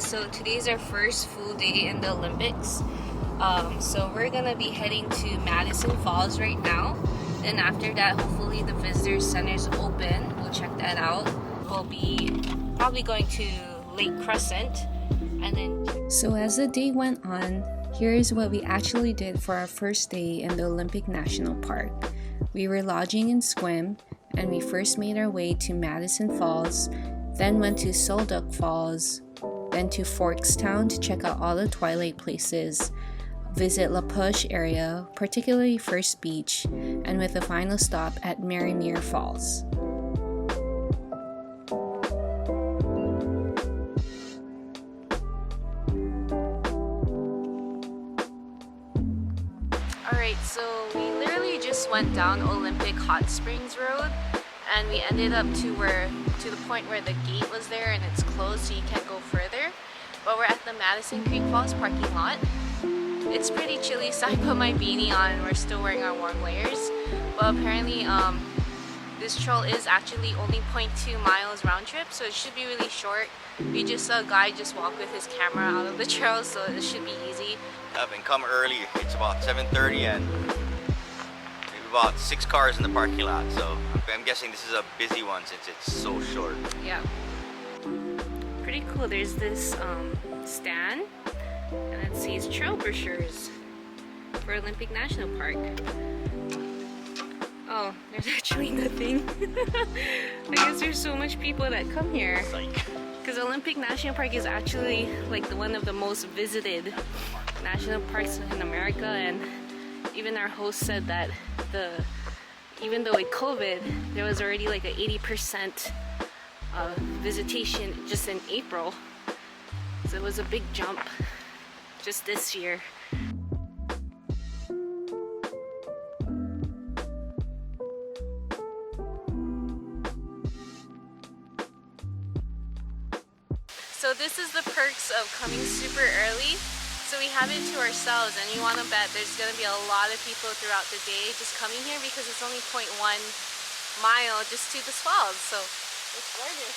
so today's our first full day in the Olympics. So we're gonna be heading to Madison Falls right now. Then after that, hopefully the visitor center's open. We'll check that out. We'll be probably going to Lake Crescent, and then. So as the day went on, here's what we actually did for our first day in the Olympic National Park. We were lodging in Sequim, and we first made our way to Madison Falls, then went to Duc Falls, then to Forkstown to check out all the twilight places, visit La Push area, particularly First Beach, and with a final stop at Marymere Falls. Alright, so we literally just went down Olympic Hot Springs Road, and we ended up to the point where the gate was there and it's closed, so you can't go further. But we're at the Madison Creek Falls parking lot. It's pretty chilly, so I put my beanie on and we're still wearing our warm layers. But apparently this trail is actually only 0.2 miles round trip, so it should be really short. We just saw a guy just walk with his camera out of the trail, so it should be easy. Having come early, it's about 7:30 and about 6 cars in the parking lot, so I'm guessing this is a busy one since it's so short. Yeah. Pretty cool. There's this stand, and it says trail brochures for Olympic National Park. Oh, there's actually nothing. I guess there's so much people that come here. Because Olympic National Park is actually like one of the most visited national parks in America, and even our host said that even though with COVID, there was already like a 80% visitation just in April. So it was a big jump just this year. So this is the perks of coming super early. So we have it to ourselves, and you want to bet there's going to be a lot of people throughout the day just coming here because it's only 0.1 mile just to the falls. So it's gorgeous.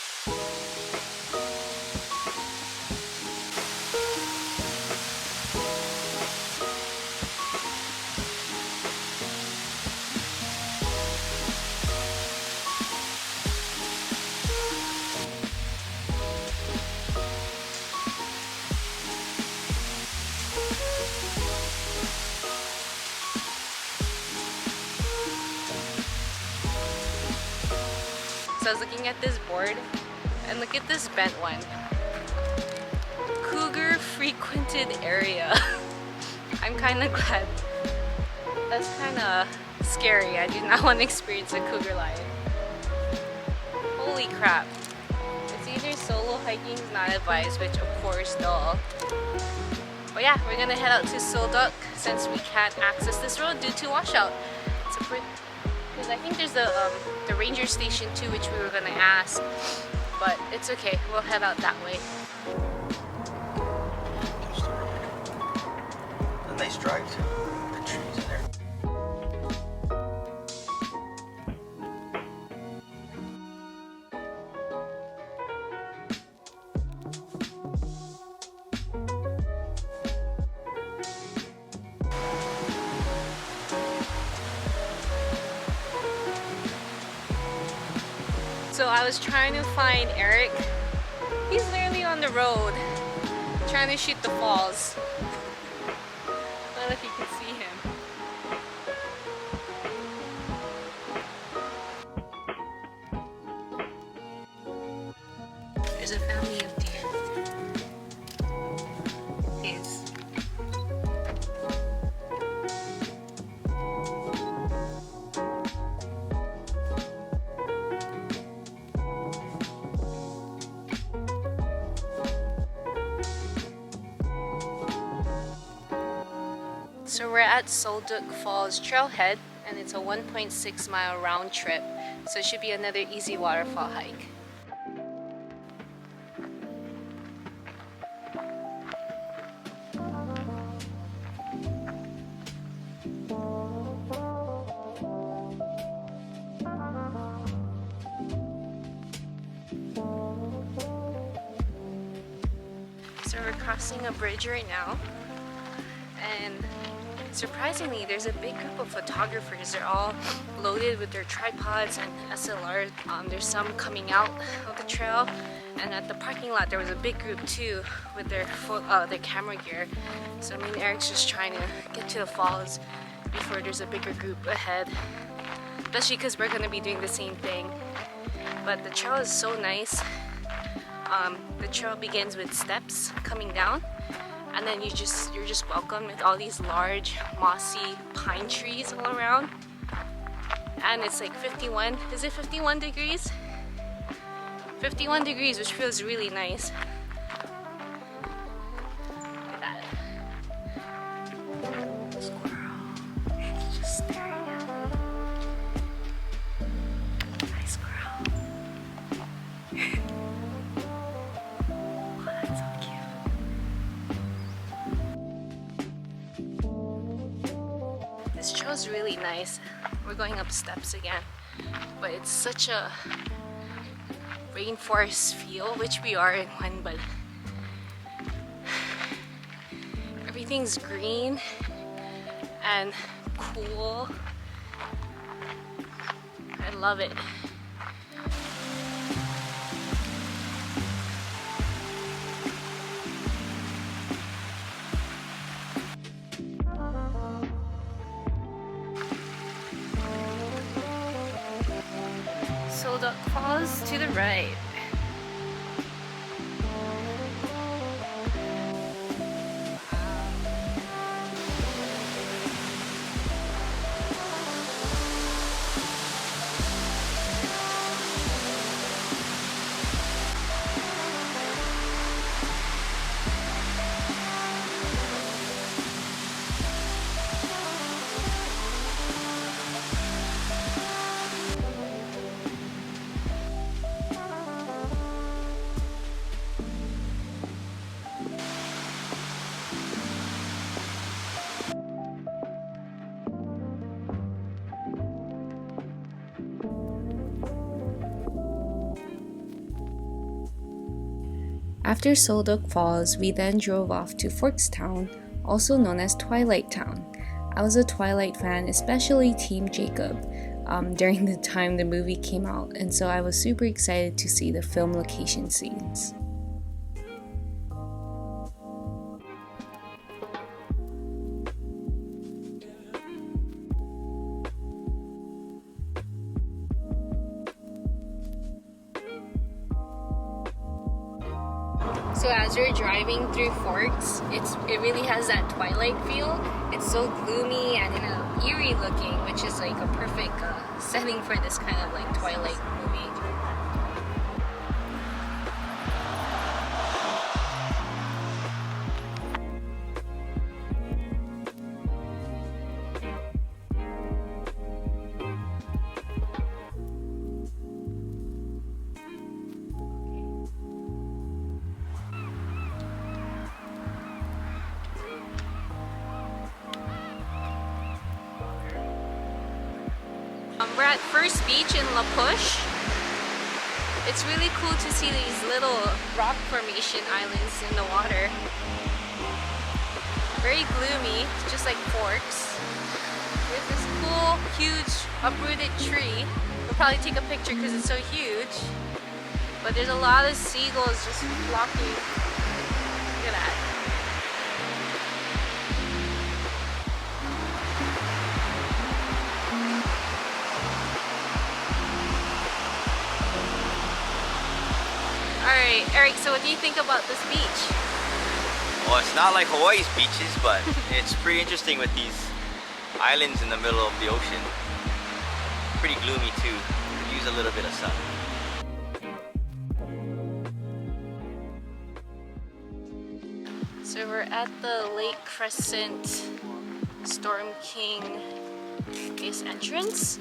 So I was looking at this board, and look at this bent one. Cougar frequented area. I'm kind of glad. That's kind of scary. I do not want to experience a cougar lion. Holy crap. It's either solo hiking is not advised, which of course duh. But yeah, we're gonna head out to Duc since we can't access this road due to washout. Because I think there's the ranger station too, which we were gonna ask, but it's okay. We'll head out that way. A nice drive too. The trees in there. So I was trying to find Eric. He's literally on the road trying to shoot the falls. I don't know if you can see him. There's a family of deer. Yes. So we're at Duc Falls trailhead, and it's a 1.6 mile round trip, so it should be another easy waterfall hike. So we're crossing a bridge right now, and surprisingly there's a big group of photographers. They're all loaded with their tripods and SLRs. There's some coming out of the trail, and at the parking lot there was a big group too with their camera gear. So me and Eric's just trying to get to the falls before there's a bigger group ahead, especially because we're going to be doing the same thing. But the trail is so nice. The trail begins with steps coming down, and then you're just welcomed with all these large mossy pine trees all around. And it's like 51, is it 51 degrees? 51 degrees, which feels really nice. Look at that. Squirrel. It's just staring at me. Hi, squirrel. Oh, that's so cute. This trail's really nice. We're going up steps again, but it's such a rainforest feel, which we are in one, but everything's green and cool. I love it. So Duc Falls to the right. After Duc Falls, we then drove off to Forkstown, also known as Twilight Town. I was a Twilight fan, especially Team Jacob, during the time the movie came out, and so I was super excited to see the film location scenes. So as you're driving through Forks, it really has that Twilight feel. It's so gloomy and eerie looking, which is like a perfect setting for this kind of like Twilight movie. We're at First Beach in La Push. It's really cool to see these little rock formation islands in the water. Very gloomy, just like Forks. There's this cool, huge, uprooted tree. We'll probably take a picture because it's so huge. But there's a lot of seagulls just flocking. Look at that. Alright, Eric, so what do you think about this beach? Well, it's not like Hawaii's beaches, but it's pretty interesting with these islands in the middle of the ocean. Pretty gloomy too. Could use a little bit of sun. So we're at the Lake Crescent Storm King base entrance,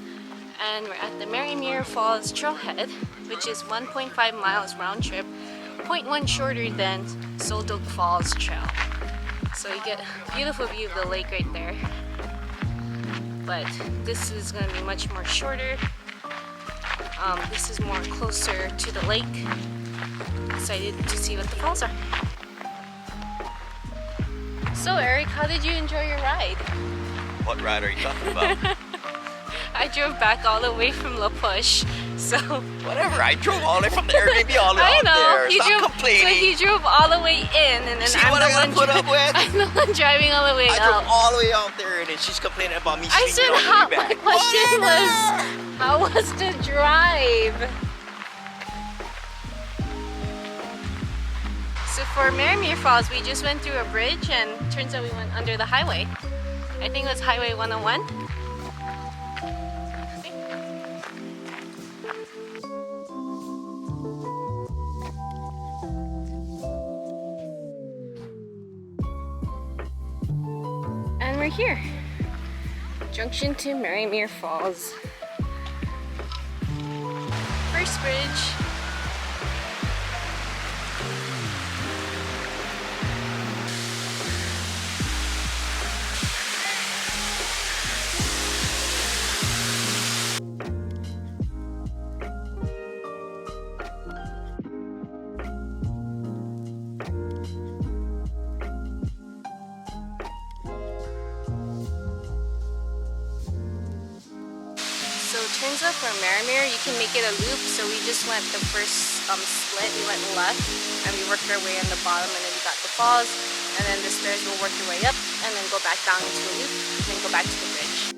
and we're at the Marymere Falls trailhead, which is 1.5 miles round trip, 0.1 shorter than Duc Falls trail. So you get a beautiful view of the lake right there. But this is going to be much more shorter. This is more closer to the lake. Excited to see what the falls are. So Eric, how did you enjoy your ride? What ride are you talking about? I drove back all the way from La Push, so... Whatever, I drove all the way from the Airbnb all the way I out know, there. Stop complaining. so he drove all the way in, and then See what I gotta put up with? I'm the one driving all the way I out. drove all the way out there and then she's complaining about me I sleeping said, on the way my back. question was, how was the drive? So for Marymere Falls, we just went through a bridge and turns out we went under the highway. I think it was Highway 101. And we're here. Junction to Marymere Falls. First bridge. So it turns out for Marymere, you can make it a loop. So we just went the first split, we went left, and we worked our way on the bottom, and then we got the falls, and then the stairs will work your way up, and then go back down into a loop, and then go back to the bridge.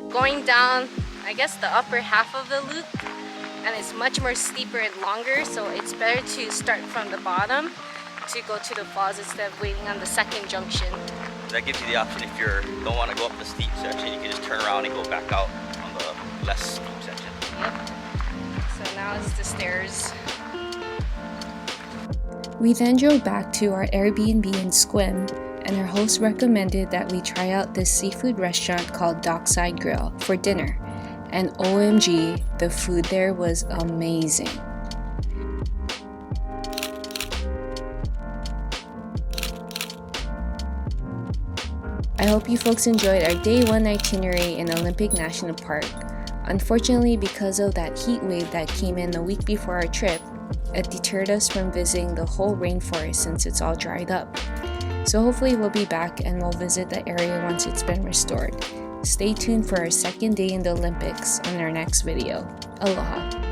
Going down, I guess the upper half of the loop, and it's much more steeper and longer, so it's better to start from the bottom to go to the falls instead of waiting on the second junction. That gives you the option if you don't want to go up the steep section, you can just turn around and go back out on the less steep section. Yep. So now it's the stairs. We then drove back to our Airbnb in Squim, and our host recommended that we try out this seafood restaurant called Dockside Grill for dinner. And OMG, the food there was amazing. I hope you folks enjoyed our day 1 itinerary in Olympic National Park. Unfortunately, because of that heat wave that came in the week before our trip, it deterred us from visiting the whole rainforest since it's all dried up. So hopefully we'll be back and we'll visit the area once it's been restored. Stay tuned for our second day in the Olympics on our next video. Aloha!